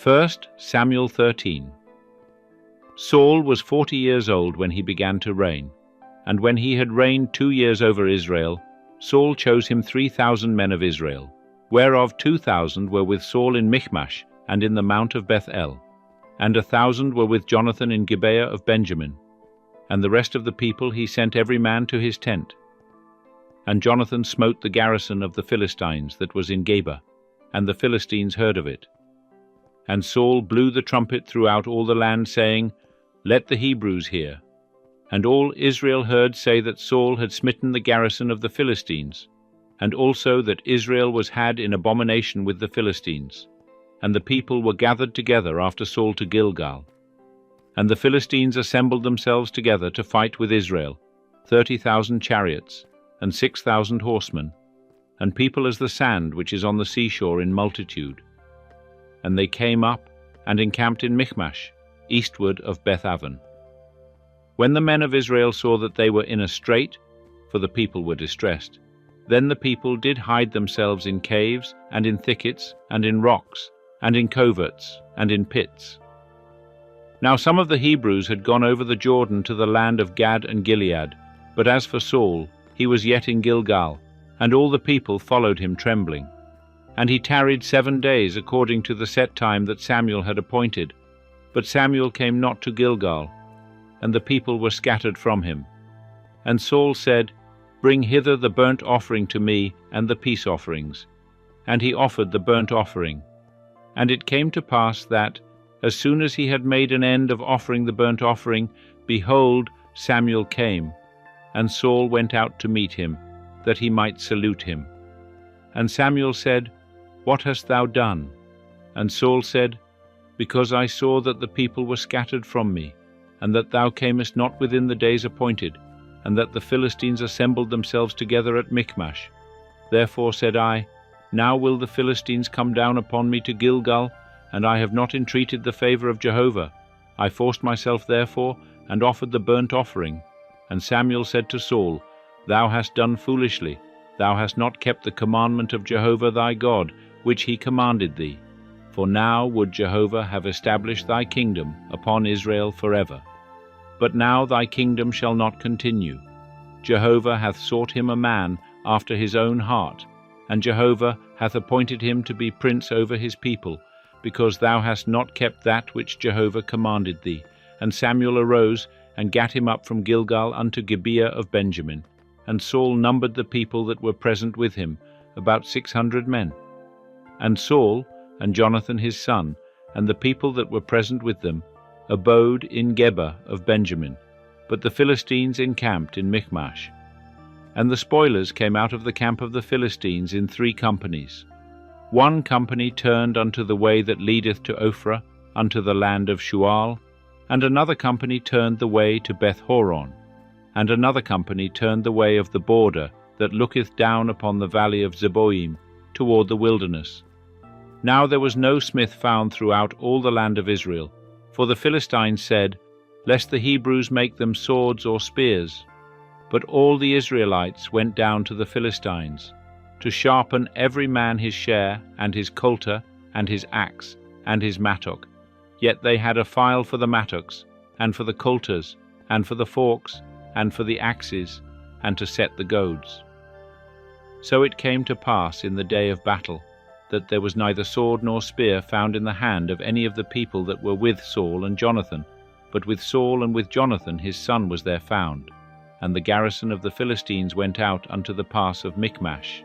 1 Samuel 13. Saul was 40 years old when he began to reign, and when he had reigned 2 years over Israel, Saul chose him 3,000 men of Israel, whereof 2,000 were with Saul in Michmash and in the mount of Beth-el, and 1,000 were with Jonathan in Gibeah of Benjamin. And the rest of the people he sent every man to his tent. And Jonathan smote the garrison of the Philistines that was in Geba, and the Philistines heard of it. And Saul blew the trumpet throughout all the land, saying, Let the Hebrews hear. And all Israel heard say that Saul had smitten the garrison of the Philistines, and also that Israel was had in abomination with the Philistines. And the people were gathered together after Saul to Gilgal. And the Philistines assembled themselves together to fight with Israel, 30,000 chariots, and 6,000 horsemen, and people as the sand which is on the seashore in multitude. And they came up and encamped in Michmash, eastward of Beth-aven. When the men of Israel saw that they were in a strait, for the people were distressed, then the people did hide themselves in caves, and in thickets, and in rocks, and in coverts, and in pits. Now some of the Hebrews had gone over the Jordan to the land of Gad and Gilead, but as for Saul, he was yet in Gilgal, and all the people followed him trembling. And he tarried 7 days according to the set time that Samuel had appointed. But Samuel came not to Gilgal, and the people were scattered from him. And Saul said, Bring hither the burnt offering to me, and the peace offerings. And he offered the burnt offering. And it came to pass that, as soon as he had made an end of offering the burnt offering, behold, Samuel came, and Saul went out to meet him, that he might salute him. And Samuel said, What hast thou done? And Saul said, Because I saw that the people were scattered from me, and that thou camest not within the days appointed, and that the Philistines assembled themselves together at Michmash. Therefore said I, Now will the Philistines come down upon me to Gilgal, and I have not entreated the favor of Jehovah. I forced myself therefore, and offered the burnt offering. And Samuel said to Saul, Thou hast done foolishly. Thou hast not kept the commandment of Jehovah thy God, which he commanded thee. For now would Jehovah have established thy kingdom upon Israel forever. But now thy kingdom shall not continue. Jehovah hath sought him a man after his own heart, and Jehovah hath appointed him to be prince over his people, because thou hast not kept that which Jehovah commanded thee. And Samuel arose, and gat him up from Gilgal unto Gibeah of Benjamin. And Saul numbered the people that were present with him, about 600 men. And Saul, and Jonathan his son, and the people that were present with them, abode in Geba of Benjamin, but the Philistines encamped in Michmash. And the spoilers came out of the camp of the Philistines in 3 companies. One company turned unto the way that leadeth to Ophrah, unto the land of Shual, and another company turned the way to Beth-horon, and another company turned the way of the border that looketh down upon the valley of Zeboim, toward the wilderness. Now there was no smith found throughout all the land of Israel, for the Philistines said, Lest the Hebrews make them swords or spears. But all the Israelites went down to the Philistines, to sharpen every man his share, and his coulter, and his axe, and his mattock. Yet they had a file for the mattocks, and for the coulters, and for the forks, and for the axes, and to set the goads. So it came to pass in the day of battle, that there was neither sword nor spear found in the hand of any of the people that were with Saul and Jonathan, but with Saul and with Jonathan his son was there found. And the garrison of the Philistines went out unto the pass of Michmash.